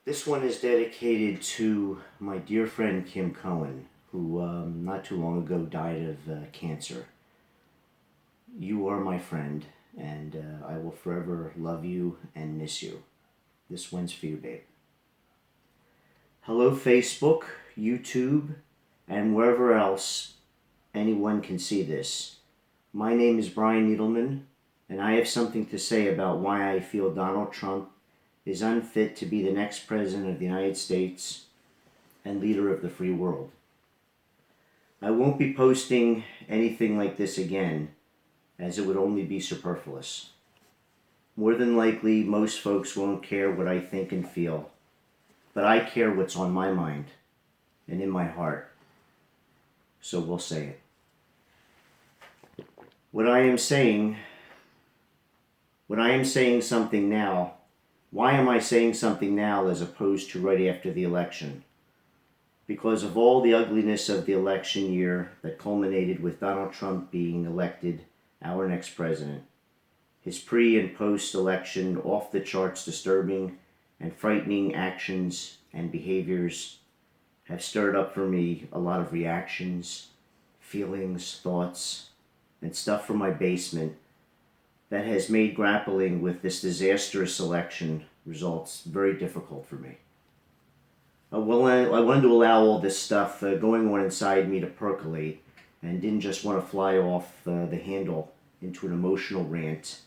This one is dedicated to my dear friend Kim Cohen, who not too long ago died of cancer. You are my friend, and I will forever love you and miss you. This one's for you, babe. Hello, Facebook, YouTube, and wherever else anyone can see this. My name is Brian Needleman, and I have something to say about why I feel Donald Trump is unfit to be the next president of the United States and leader of the free world. I won't be posting anything like this again, as it would only be superfluous. More than likely, most folks won't care what I think and feel, but I care what's on my mind and in my heart, so we'll say it. What I am saying something now. Why am I saying something now as opposed to right after the election? Because of all the ugliness of the election year that culminated with Donald Trump being elected our next president. His pre- and post-election off-the-charts disturbing and frightening actions and behaviors have stirred up for me a lot of reactions, feelings, thoughts, and stuff from my basement that has made grappling with this disastrous election results very difficult for me. I wanted to allow all this stuff going on inside me to percolate and didn't just want to fly off the handle into an emotional rant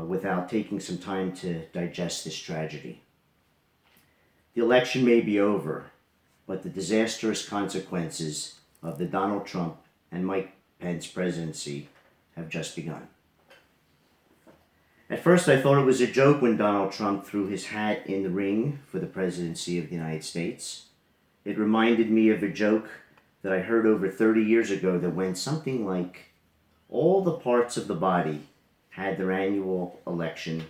without taking some time to digest this tragedy. The election may be over, but the disastrous consequences of the Donald Trump and Mike Pence presidency have just begun. At first, I thought it was a joke when Donald Trump threw his hat in the ring for the presidency of the United States. It reminded me of a joke that I heard over 30 years ago that went something like, all the parts of the body had their annual election,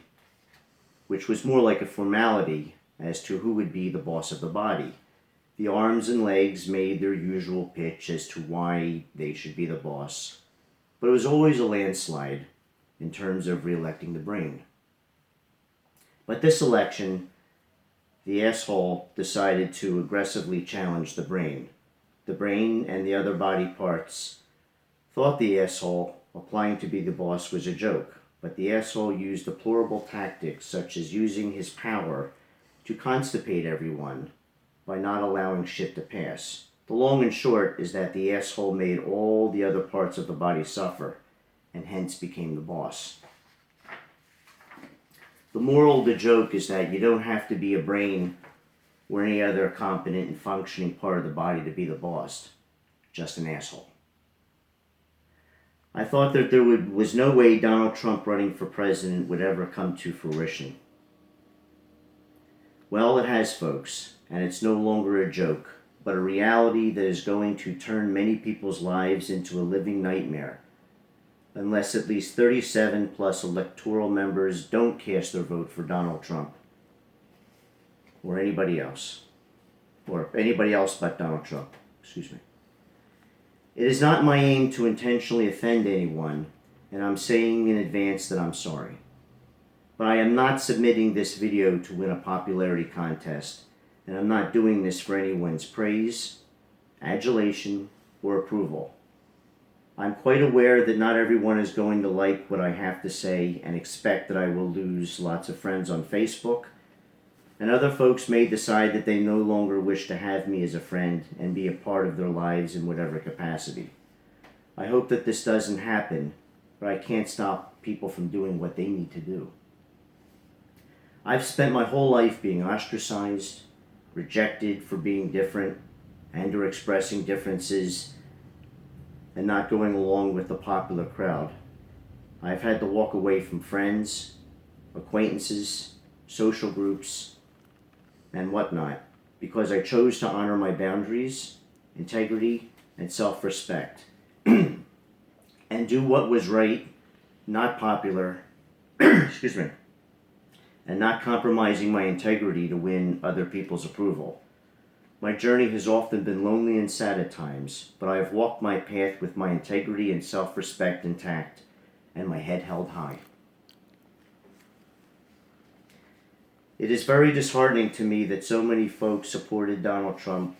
which was more like a formality as to who would be the boss of the body. The arms and legs made their usual pitch as to why they should be the boss, but it was always a landslide in terms of re-electing the brain. But this election, the asshole decided to aggressively challenge the brain. The brain and the other body parts thought the asshole applying to be the boss was a joke, but the asshole used deplorable tactics such as using his power to constipate everyone by not allowing shit to pass. The long and short is that the asshole made all the other parts of the body suffer, and hence became the boss. The moral of the joke is that you don't have to be a brain or any other competent and functioning part of the body to be the boss, just an asshole. I thought that there was no way Donald Trump running for president would ever come to fruition. Well, it has, folks, and it's no longer a joke, but a reality that is going to turn many people's lives into a living nightmare, unless at least 37 plus electoral members don't cast their vote for Donald Trump or anybody else but Donald Trump. Excuse me. It is not my aim to intentionally offend anyone, and I'm saying in advance that I'm sorry. But I am not submitting this video to win a popularity contest, and I'm not doing this for anyone's praise, adulation, or approval. I'm quite aware that not everyone is going to like what I have to say and expect that I will lose lots of friends on Facebook, and other folks may decide that they no longer wish to have me as a friend and be a part of their lives in whatever capacity. I hope that this doesn't happen, but I can't stop people from doing what they need to do. I've spent my whole life being ostracized, rejected for being different, and or expressing differences and not going along with the popular crowd. I've had to walk away from friends, acquaintances, social groups, and whatnot because I chose to honor my boundaries, integrity, and self-respect and do what was right, not popular, excuse me, and not compromising my integrity to win other people's approval. My journey has often been lonely and sad at times, but I have walked my path with my integrity and self-respect intact and my head held high. It is very disheartening to me that so many folks supported Donald Trump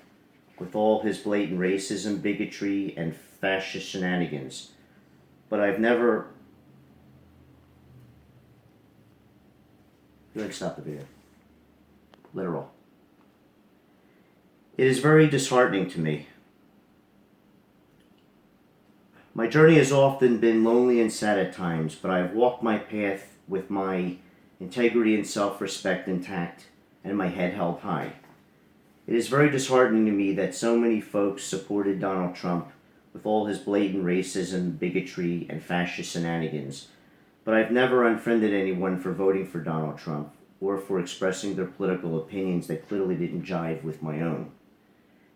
with all his blatant racism, bigotry, and fascist shenanigans. But I've never... Go ahead, stop the video. Literal. It is very disheartening to me. My journey has often been lonely and sad at times, but I have walked my path with my integrity and self-respect intact and my head held high. It is very disheartening to me that so many folks supported Donald Trump with all his blatant racism, bigotry, and fascist shenanigans, but I've never unfriended anyone for voting for Donald Trump or for expressing their political opinions that clearly didn't jive with my own.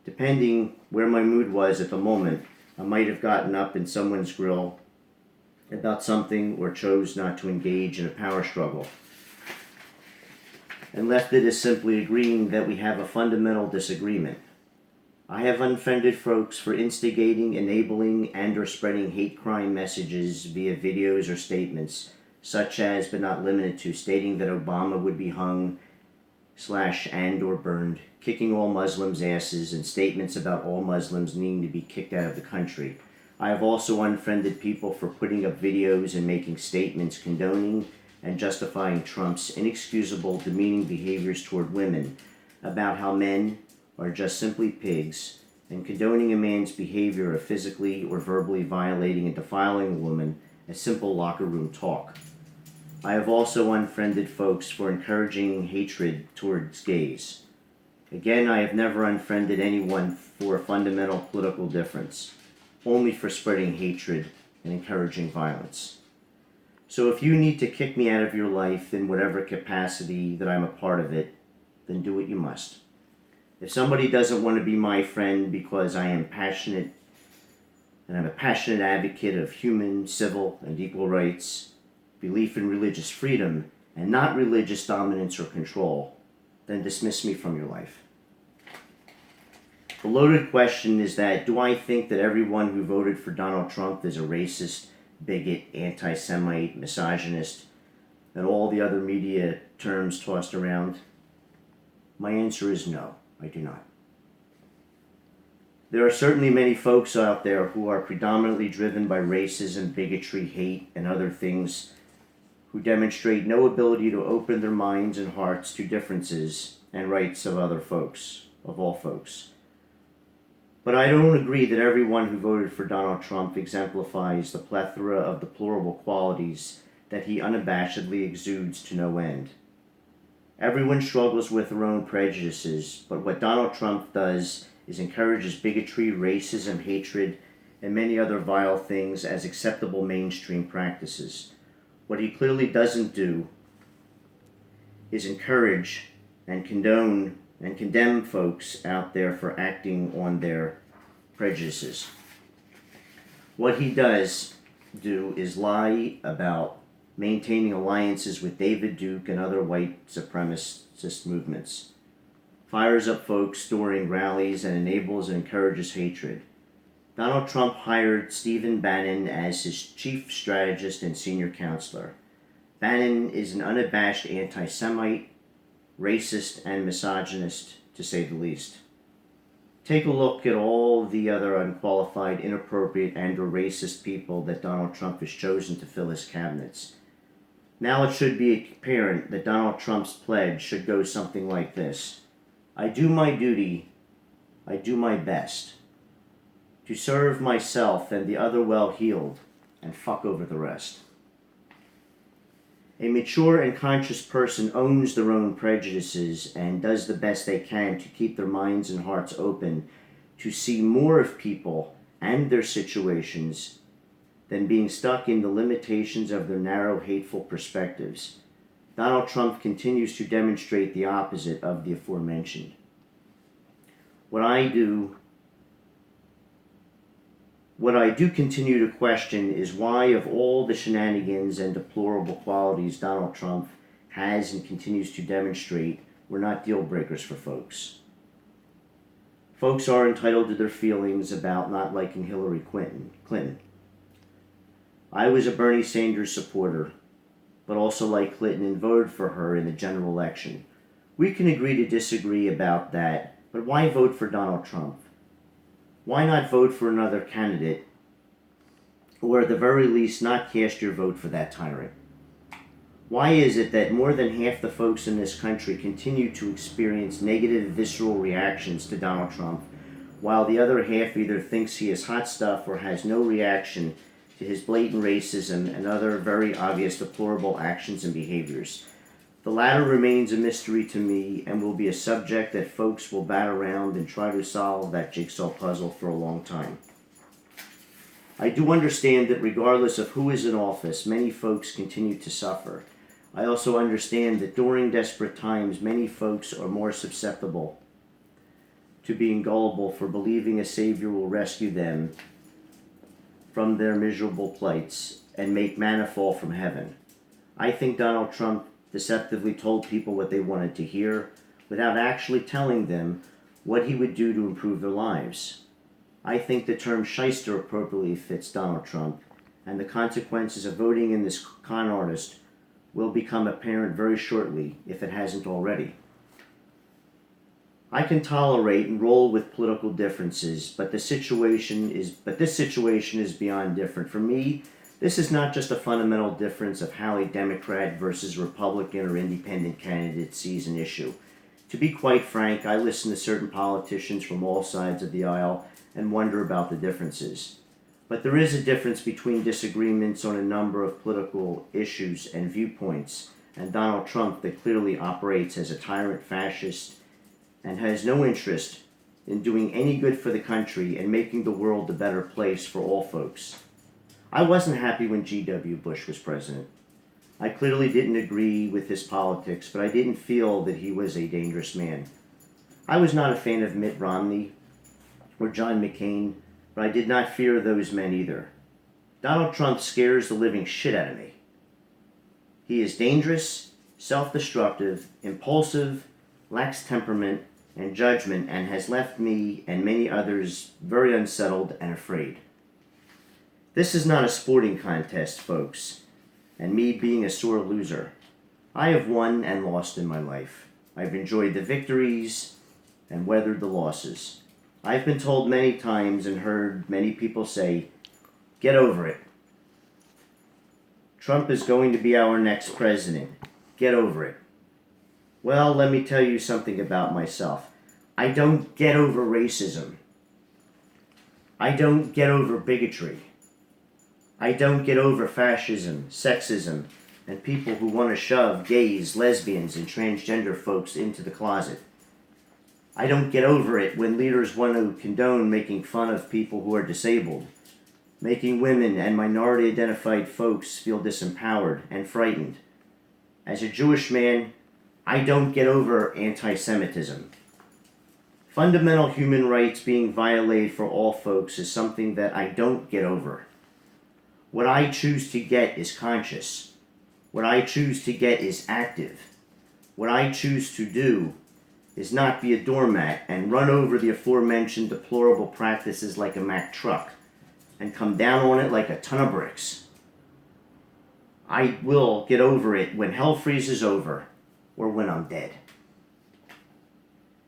Depending where my mood was at the moment, I might have gotten up in someone's grill about something or chose not to engage in a power struggle and left it as simply agreeing that we have a fundamental disagreement. I have unfriended folks for instigating, enabling, and or spreading hate crime messages via videos or statements, such as, but not limited to, stating that Obama would be hung / and or burned, kicking all Muslims' asses, and statements about all Muslims needing to be kicked out of the country. I have also unfriended people for putting up videos and making statements condoning and justifying Trump's inexcusable, demeaning behaviors toward women, about how men are just simply pigs, and condoning a man's behavior of physically or verbally violating and defiling a woman as simple locker room talk. I have also unfriended folks for encouraging hatred towards gays. Again, I have never unfriended anyone for a fundamental political difference, only for spreading hatred and encouraging violence. So if you need to kick me out of your life in whatever capacity that I'm a part of it, then do what you must. If somebody doesn't want to be my friend because I am passionate, and I'm a passionate advocate of human, civil, and equal rights, belief in religious freedom, and not religious dominance or control, then dismiss me from your life. The loaded question is that, do I think that everyone who voted for Donald Trump is a racist, bigot, anti-Semite, misogynist, and all the other media terms tossed around? My answer is no, I do not. There are certainly many folks out there who are predominantly driven by racism, bigotry, hate, and other things, who demonstrate no ability to open their minds and hearts to differences and rights of other folks, of all folks. But I don't agree that everyone who voted for Donald Trump exemplifies the plethora of deplorable qualities that he unabashedly exudes to no end. Everyone struggles with their own prejudices, but what Donald Trump does is encourages bigotry, racism, hatred, and many other vile things as acceptable mainstream practices. What he clearly doesn't do is encourage and condone and condemn folks out there for acting on their prejudices. What he does do is lie about maintaining alliances with David Duke and other white supremacist movements, fires up folks during rallies, and enables and encourages hatred. Donald Trump hired Stephen Bannon as his chief strategist and senior counselor. Bannon is an unabashed anti-Semite, racist, and misogynist, to say the least. Take a look at all the other unqualified, inappropriate, and or racist people that Donald Trump has chosen to fill his cabinets. Now it should be apparent that Donald Trump's pledge should go something like this: I do my duty, I do my best, to serve myself and the other well-heeled, and fuck over the rest. A mature and conscious person owns their own prejudices and does the best they can to keep their minds and hearts open to see more of people and their situations than being stuck in the limitations of their narrow, hateful perspectives. Donald Trump continues to demonstrate the opposite of the aforementioned. What I do continue to question is why, of all the shenanigans and deplorable qualities Donald Trump has and continues to demonstrate, were not deal breakers for folks. Folks are entitled to their feelings about not liking Hillary Clinton. I was a Bernie Sanders supporter, but also like Clinton and voted for her in the general election. We can agree to disagree about that, but why vote for Donald Trump? Why not vote for another candidate, or at the very least not cast your vote for that tyrant? Why is it that more than half the folks in this country continue to experience negative, visceral reactions to Donald Trump, while the other half either thinks he is hot stuff or has no reaction to his blatant racism and other very obvious deplorable actions and behaviors? The latter remains a mystery to me and will be a subject that folks will bat around and try to solve that jigsaw puzzle for a long time. I do understand that regardless of who is in office, many folks continue to suffer. I also understand that during desperate times, many folks are more susceptible to being gullible for believing a savior will rescue them from their miserable plights and make manna fall from heaven. I think Donald Trump deceptively told people what they wanted to hear without actually telling them what he would do to improve their lives. I think the term shyster appropriately fits Donald Trump, and the consequences of voting in this con artist will become apparent very shortly, if it hasn't already. I can tolerate and roll with political differences, but this situation is beyond different. For me, this is not just a fundamental difference of how a Democrat versus Republican or independent candidate sees an issue. To be quite frank, I listen to certain politicians from all sides of the aisle and wonder about the differences. But there is a difference between disagreements on a number of political issues and viewpoints, and Donald Trump that clearly operates as a tyrant fascist and has no interest in doing any good for the country and making the world a better place for all folks. I wasn't happy when G.W. Bush was president. I clearly didn't agree with his politics, but I didn't feel that he was a dangerous man. I was not a fan of Mitt Romney or John McCain, but I did not fear those men either. Donald Trump scares the living shit out of me. He is dangerous, self-destructive, impulsive, lacks temperament and judgment, and has left me and many others very unsettled and afraid. This is not a sporting contest, folks, and me being a sore loser. I have won and lost in my life. I've enjoyed the victories and weathered the losses. I've been told many times and heard many people say, get over it. Trump is going to be our next president. Get over it. Well, let me tell you something about myself. I don't get over racism. I don't get over bigotry. I don't get over fascism, sexism, and people who want to shove gays, lesbians, and transgender folks into the closet. I don't get over it when leaders want to condone making fun of people who are disabled, making women and minority-identified folks feel disempowered and frightened. As a Jewish man, I don't get over anti-Semitism. Fundamental human rights being violated for all folks is something that I don't get over. What I choose to get is conscious. What I choose to get is active. What I choose to do is not be a doormat and run over the aforementioned deplorable practices like a Mack truck and come down on it like a ton of bricks. I will get over it when hell freezes over or when I'm dead.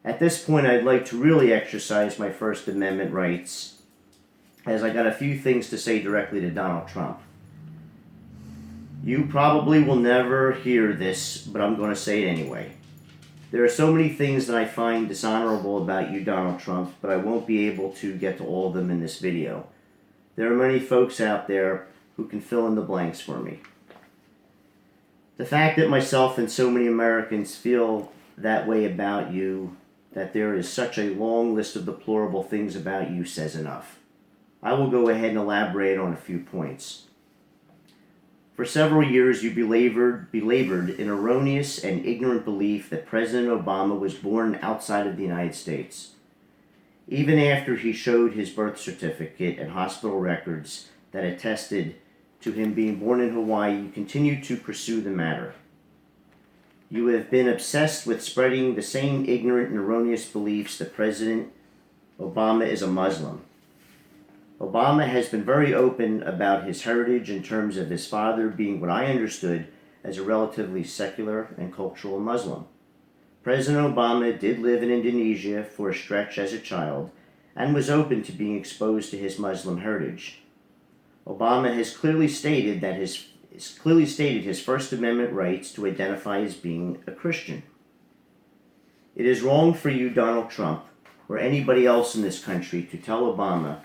At this point, I'd like to really exercise my First Amendment rights, as I got a few things to say directly to Donald Trump. You probably will never hear this, but I'm going to say it anyway. There are so many things that I find dishonorable about you, Donald Trump, but I won't be able to get to all of them in this video. There are many folks out there who can fill in the blanks for me. The fact that myself and so many Americans feel that way about you, that there is such a long list of deplorable things about you, says enough. I will go ahead and elaborate on a few points. For several years, you belabored an erroneous and ignorant belief that President Obama was born outside of the United States. Even after he showed his birth certificate and hospital records that attested to him being born in Hawaii, you continued to pursue the matter. You have been obsessed with spreading the same ignorant and erroneous beliefs that President Obama is a Muslim. Obama has been very open about his heritage in terms of his father being what I understood as a relatively secular and cultural Muslim. President Obama did live in Indonesia for a stretch as a child and was open to being exposed to his Muslim heritage. Obama has clearly stated his First Amendment rights to identify as being a Christian. It is wrong for you, Donald Trump, or anybody else in this country to tell Obama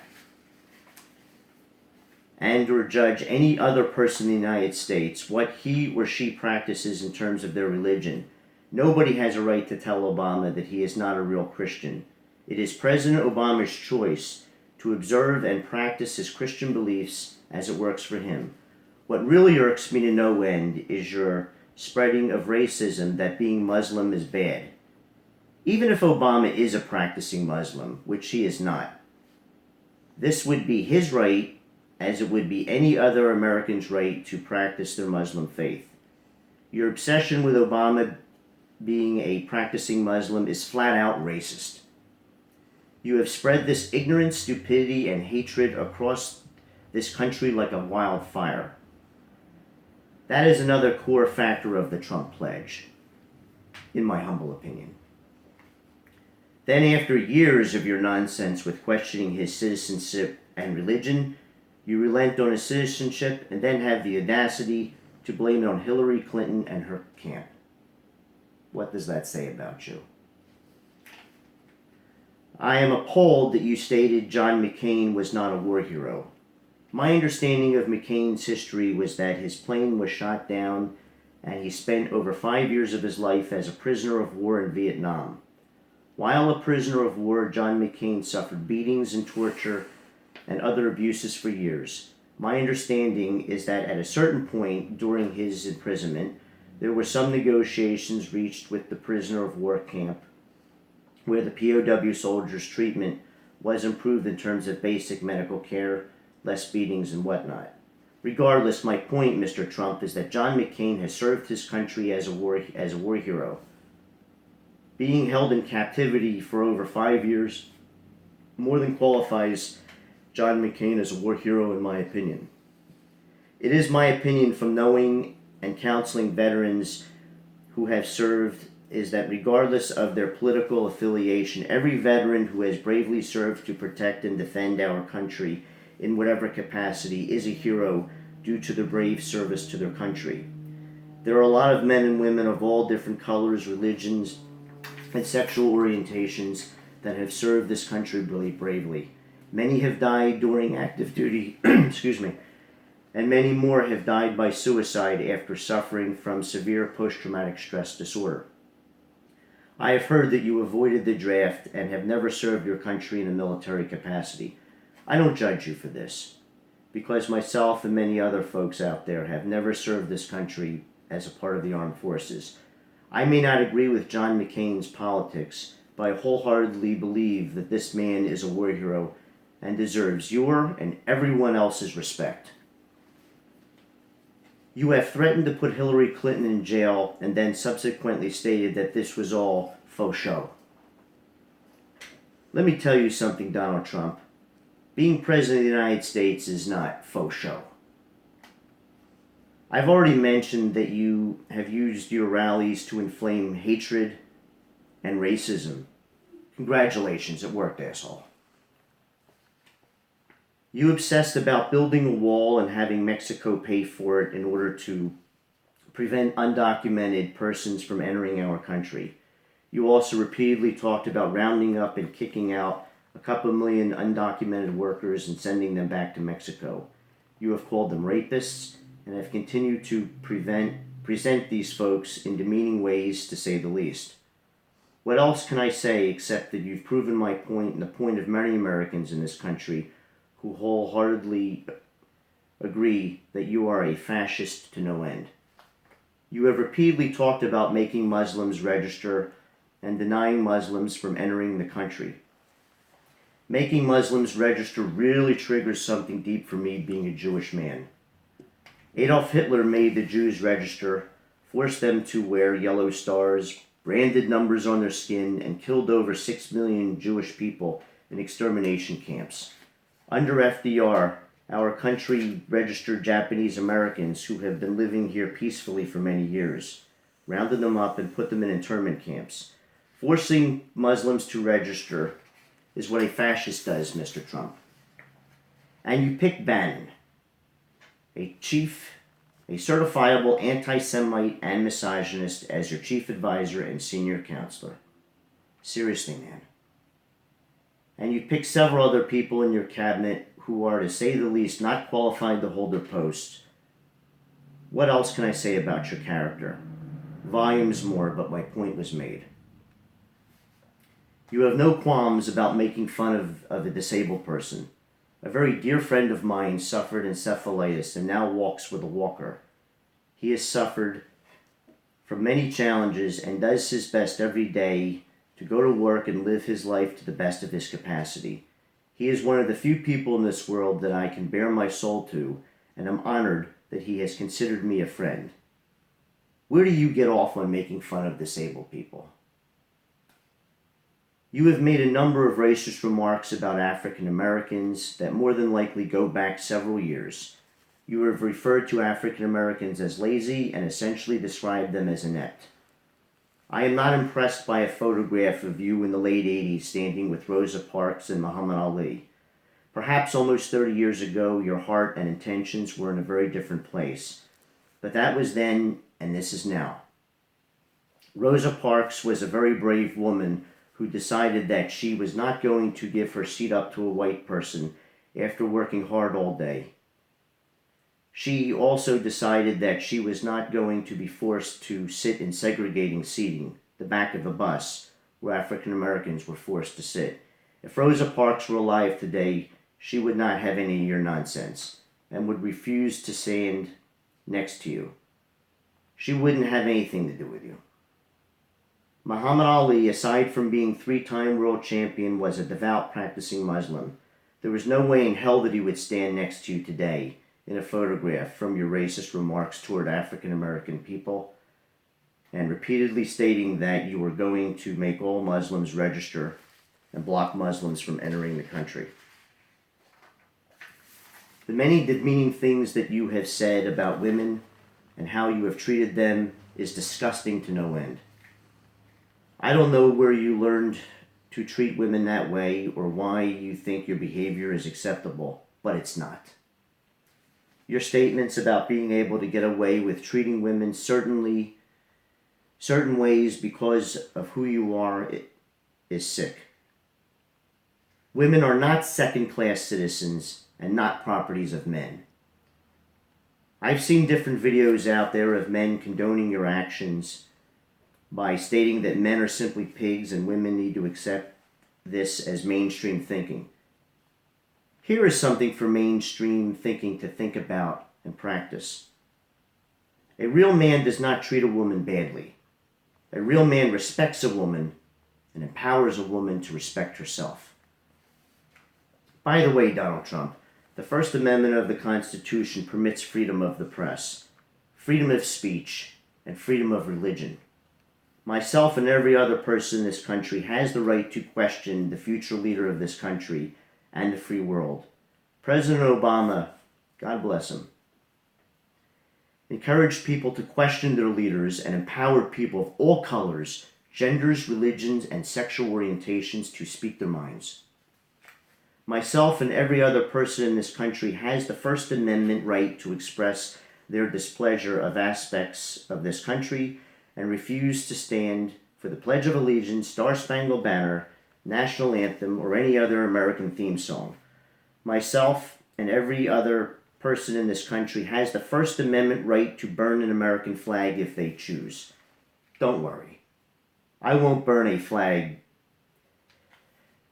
and or judge any other person in the United States what he or she practices in terms of their religion. Nobody has a right to tell Obama that he is not a real Christian. It is President Obama's choice to observe and practice his Christian beliefs as it works for him. What really irks me to no end is your spreading of racism that being Muslim is bad. Even if Obama is a practicing Muslim, which he is not, this would be his right as it would be any other American's right to practice their Muslim faith. Your obsession with Obama being a practicing Muslim is flat out racist. You have spread this ignorance, stupidity, and hatred across this country like a wildfire. That is another core factor of the Trump pledge, in my humble opinion. Then, after years of your nonsense with questioning his citizenship and religion, you relent on his citizenship and then have the audacity to blame it on Hillary Clinton and her camp. What does that say about you? I am appalled that you stated John McCain was not a war hero. My understanding of McCain's history was that his plane was shot down and he spent over 5 years of his life as a prisoner of war in Vietnam. While a prisoner of war, John McCain suffered beatings and torture and other abuses for years. My understanding is that at a certain point during his imprisonment, there were some negotiations reached with the prisoner of war camp where the POW soldiers' treatment was improved in terms of basic medical care, less beatings, and whatnot. Regardless, my point, Mr. Trump, is that John McCain has served his country as a war hero. Being held in captivity for over 5 years more than qualifies John McCain as a war hero, in my opinion. It is my opinion from knowing and counseling veterans who have served is that regardless of their political affiliation, every veteran who has bravely served to protect and defend our country in whatever capacity is a hero due to their brave service to their country. There are a lot of men and women of all different colors, religions, and sexual orientations that have served this country really bravely. Many have died during active duty, and many more have died by suicide after suffering from severe post-traumatic stress disorder. I have heard that you avoided the draft and have never served your country in a military capacity. I don't judge you for this, because myself and many other folks out there have never served this country as a part of the armed forces. I may not agree with John McCain's politics, but I wholeheartedly believe that this man is a war hero and deserves your and everyone else's respect. You have threatened to put Hillary Clinton in jail and then subsequently stated that this was all faux show. Let me tell you something, Donald Trump. Being President of the United States is not faux show. I've already mentioned that you have used your rallies to inflame hatred and racism. Congratulations, it worked, asshole. You obsessed about building a wall and having Mexico pay for it in order to prevent undocumented persons from entering our country. You also repeatedly talked about rounding up and kicking out a couple million undocumented workers and sending them back to Mexico. You have called them rapists and have continued to present these folks in demeaning ways, to say the least. What else can I say except that you've proven my point and the point of many Americans in this country who wholeheartedly agree that you are a fascist to no end. You have repeatedly talked about making Muslims register and denying Muslims from entering the country. Making Muslims register really triggers something deep for me, being a Jewish man. Adolf Hitler made the Jews register, forced them to wear yellow stars, branded numbers on their skin, and killed over 6 million Jewish people in extermination camps. Under FDR, our country registered Japanese Americans who have been living here peacefully for many years. rounded them up, and put them in internment camps. Forcing Muslims to register is what a fascist does, Mr. Trump. And you pick Bannon, a certifiable anti-Semite and misogynist, as your chief advisor and senior counselor. Seriously, man. And you pick several other people in your cabinet who are, to say the least, not qualified to hold their posts. What else can I say about your character? Volumes more, but my point was made. You have no qualms about making fun of a disabled person. A very dear friend of mine suffered encephalitis and now walks with a walker. He has suffered from many challenges and does his best every day to go to work and live his life to the best of his capacity. He is one of the few people in this world that I can bare my soul to, and I'm honored that he has considered me a friend. Where do you get off on making fun of disabled people? You have made a number of racist remarks about African Americans that more than likely go back several years. You have referred to African Americans as lazy and essentially described them as inept. I am not impressed by a photograph of you in the late 80s standing with Rosa Parks and Muhammad Ali. Perhaps almost 30 years ago, your heart and intentions were in a very different place. But that was then, and this is now. Rosa Parks was a very brave woman who decided that she was not going to give her seat up to a white person after working hard all day. She also decided that she was not going to be forced to sit in segregating seating, the back of a bus, where African Americans were forced to sit. If Rosa Parks were alive today, she would not have any of your nonsense and would refuse to stand next to you. She wouldn't have anything to do with you. Muhammad Ali, aside from being three-time world champion, was a devout practicing Muslim. There was no way in hell that he would stand next to you today in a photograph from your racist remarks toward African American people and repeatedly stating that you were going to make all Muslims register and block Muslims from entering the country. The many demeaning things that you have said about women and how you have treated them is disgusting to no end. I don't know where you learned to treat women that way or why you think your behavior is acceptable, but it's not. Your statements about being able to get away with treating women certain ways because of who you are is sick. Women are not second-class citizens and not properties of men. I've seen different videos out there of men condoning your actions by stating that men are simply pigs and women need to accept this as mainstream thinking. Here is something for mainstream thinking to think about and practice. A real man does not treat a woman badly. A real man respects a woman and empowers a woman to respect herself. By the way, Donald Trump, the First Amendment of the Constitution permits freedom of the press, freedom of speech, and freedom of religion. Myself and every other person in this country has the right to question the future leader of this country and the free world. President Obama, God bless him, encouraged people to question their leaders and empowered people of all colors, genders, religions, and sexual orientations to speak their minds. Myself and every other person in this country has the First Amendment right to express their displeasure of aspects of this country and refuse to stand for the Pledge of Allegiance, Star-Spangled Banner, National Anthem, or any other American theme song. Myself and every other person in this country has the First Amendment right to burn an American flag if they choose. Don't worry. I won't burn a flag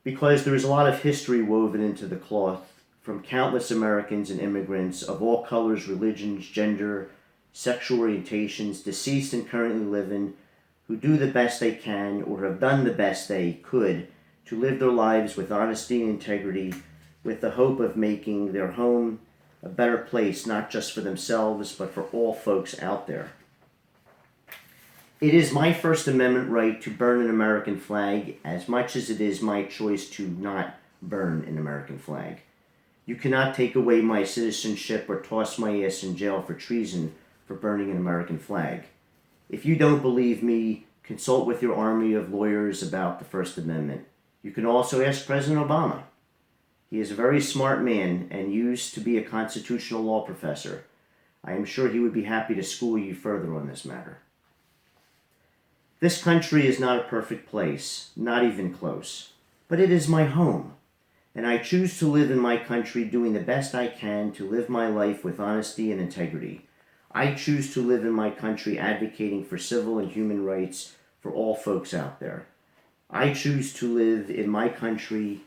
because there is a lot of history woven into the cloth from countless Americans and immigrants of all colors, religions, gender, sexual orientations, deceased and currently living, who do the best they can or have done the best they could to live their lives with honesty and integrity, with the hope of making their home a better place, not just for themselves, but for all folks out there. It is my First Amendment right to burn an American flag as much as it is my choice to not burn an American flag. You cannot take away my citizenship or toss my ass in jail for treason for burning an American flag. If you don't believe me, consult with your army of lawyers about the First Amendment. You can also ask President Obama. He is a very smart man and used to be a constitutional law professor. I am sure he would be happy to school you further on this matter. This country is not a perfect place, not even close, but it is my home, and I choose to live in my country doing the best I can to live my life with honesty and integrity. I choose to live in my country advocating for civil and human rights for all folks out there. I choose to live in my country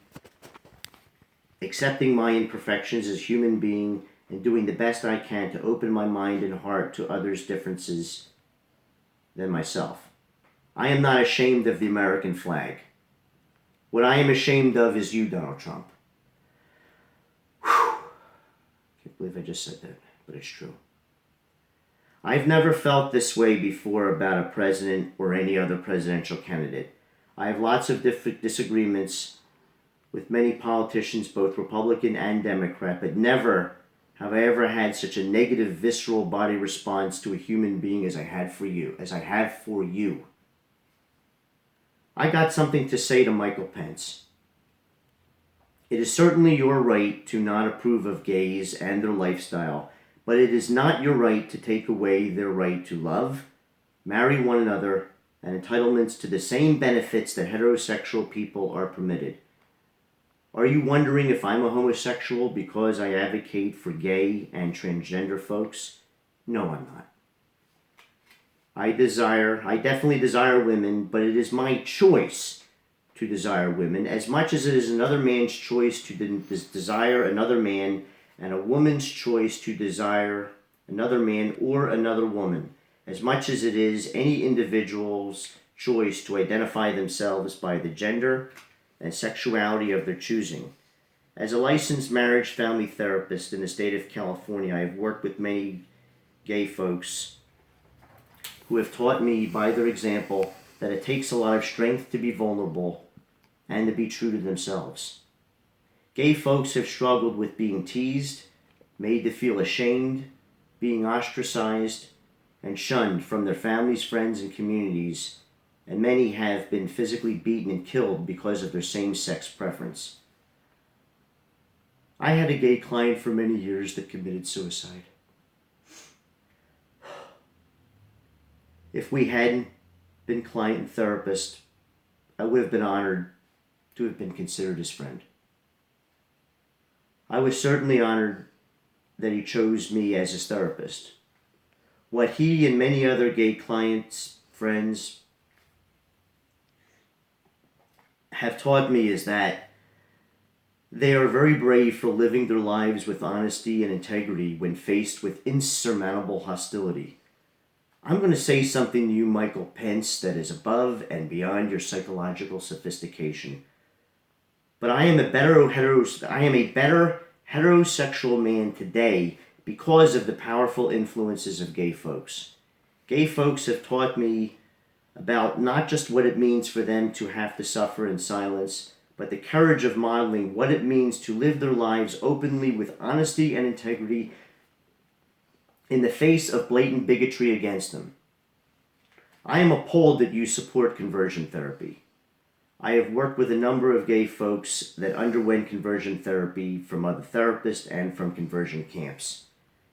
accepting my imperfections as a human being and doing the best I can to open my mind and heart to others' differences than myself. I am not ashamed of the American flag. What I am ashamed of is you, Donald Trump. Whew. Can't believe I just said that, but it's true. I've never felt this way before about a president or any other presidential candidate. I have lots of disagreements with many politicians, both Republican and Democrat, but never have I ever had such a negative, visceral body response to a human being as I have for you. I got something to say to Michael Pence. It is certainly your right to not approve of gays and their lifestyle, but it is not your right to take away their right to love, marry one another, and entitlements to the same benefits that heterosexual people are permitted. Are you wondering if I'm a homosexual because I advocate for gay and transgender folks? No, I'm not. I definitely desire women, but it is my choice to desire women as much as it is another man's choice to desire another man and a woman's choice to desire another man or another woman, as much as it is any individual's choice to identify themselves by the gender and sexuality of their choosing. As a licensed marriage family therapist in the state of California, I have worked with many gay folks who have taught me by their example that it takes a lot of strength to be vulnerable and to be true to themselves. Gay folks have struggled with being teased, made to feel ashamed, being ostracized, and shunned from their families, friends, and communities, and many have been physically beaten and killed because of their same-sex preference. I had a gay client for many years that committed suicide. If we hadn't been client and therapist, I would have been honored to have been considered his friend. I was certainly honored that he chose me as his therapist. What he and many other gay clients, friends, have taught me is that they are very brave for living their lives with honesty and integrity when faced with insurmountable hostility. I'm going to say something to you, Michael Pence, that is above and beyond your psychological sophistication. But I am a better heterosexual man today because of the powerful influences of gay folks. Gay folks have taught me about not just what it means for them to have to suffer in silence, but the courage of modeling what it means to live their lives openly with honesty and integrity in the face of blatant bigotry against them. I am appalled that you support conversion therapy. I have worked with a number of gay folks that underwent conversion therapy from other therapists and from conversion camps.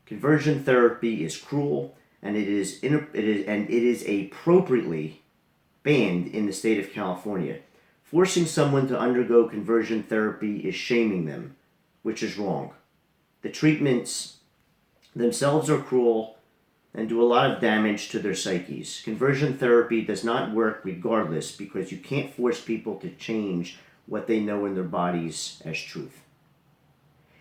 Conversion therapy is cruel, and it is appropriately banned in the state of California. Forcing someone to undergo conversion therapy is shaming them, which is wrong. The treatments themselves are cruel and do a lot of damage to their psyches. Conversion therapy does not work regardless because you can't force people to change what they know in their bodies as truth.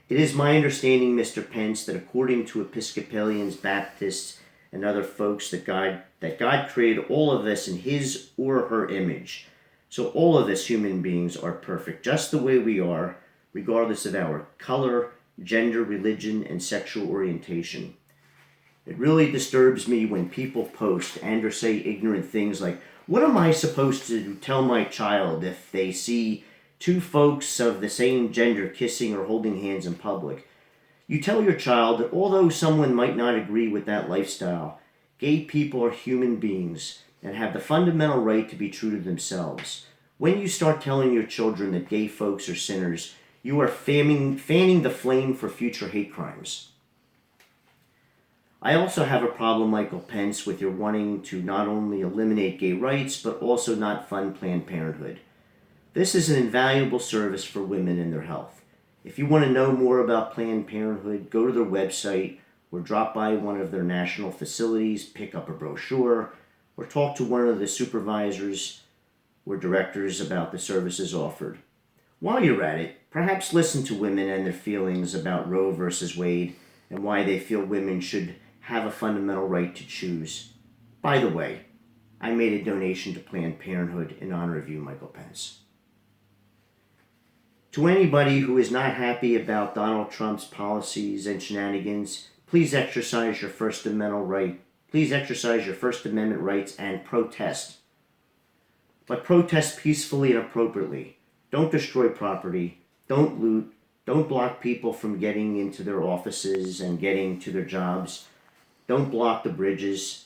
It is my understanding, Mr. Pence, that according to Episcopalians, Baptists, and other folks, that God created all of us in his or her image. So all of us human beings are perfect, just the way we are, regardless of our color, gender, religion, and sexual orientation. It really disturbs me when people post and or say ignorant things like, what am I supposed to tell my child if they see two folks of the same gender kissing or holding hands in public? You tell your child that although someone might not agree with that lifestyle, Gay people are human beings and have the fundamental right to be true to themselves. When you start telling your children that gay folks are sinners, you are fanning the flame for future hate crimes. I also have a problem, Michael Pence, with your wanting to not only eliminate gay rights, but also not fund Planned Parenthood. This is an invaluable service for women and their health. If you want to know more about Planned Parenthood, go to their website or drop by one of their national facilities, pick up a brochure, or talk to one of the supervisors or directors about the services offered. While you're at it, perhaps listen to women and their feelings about Roe versus Wade and why they feel women should have a fundamental right to choose. By the way, I made a donation to Planned Parenthood in honor of you, Michael Pence. To anybody who is not happy about Donald Trump's policies and shenanigans, please exercise your First Amendment right. Please exercise your First Amendment rights and protest. But protest peacefully and appropriately. Don't destroy property. Don't loot. Don't block people from getting into their offices and getting to their jobs. Don't block the bridges.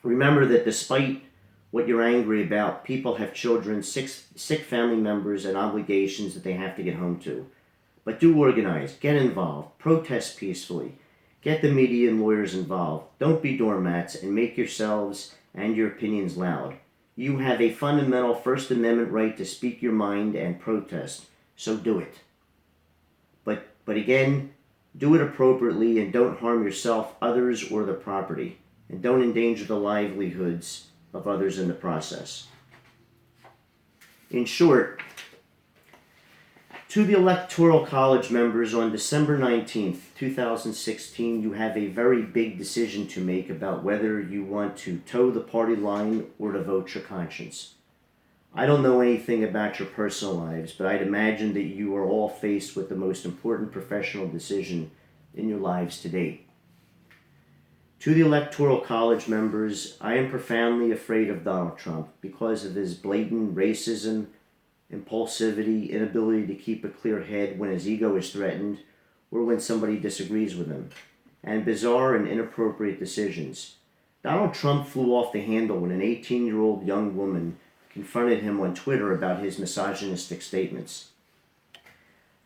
Remember that despite what you're angry about, people have children, sick family members, and obligations that they have to get home to. But do organize, get involved, protest peacefully, get the media and lawyers involved. Don't be doormats and make yourselves and your opinions loud. You have a fundamental First Amendment right to speak your mind and protest, so do it. But again, do it appropriately and don't harm yourself, others, or the property. And don't endanger the livelihoods of others in the process. In short, to the Electoral College members, on December 19th, 2016, you have a very big decision to make about whether you want to toe the party line or to vote your conscience. I don't know anything about your personal lives, but I'd imagine that you are all faced with the most important professional decision in your lives to date. To the Electoral College members, I am profoundly afraid of Donald Trump because of his blatant racism, impulsivity, inability to keep a clear head when his ego is threatened or when somebody disagrees with him, and bizarre and inappropriate decisions. Donald Trump flew off the handle when an 18-year-old young woman confronted him on Twitter about his misogynistic statements.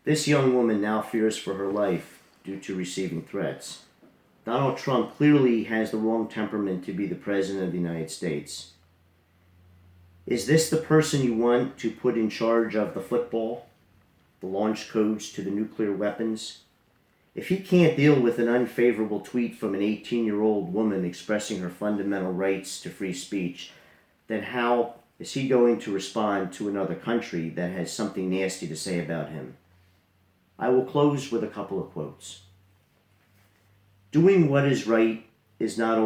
This young woman now fears for her life due to receiving threats. Donald Trump clearly has the wrong temperament to be the President of the United States. Is this the person you want to put in charge of the football, the launch codes to the nuclear weapons? If he can't deal with an unfavorable tweet from an 18-year-old woman expressing her fundamental rights to free speech, then how is he going to respond to another country that has something nasty to say about him? I will close with a couple of quotes. Doing what is right is not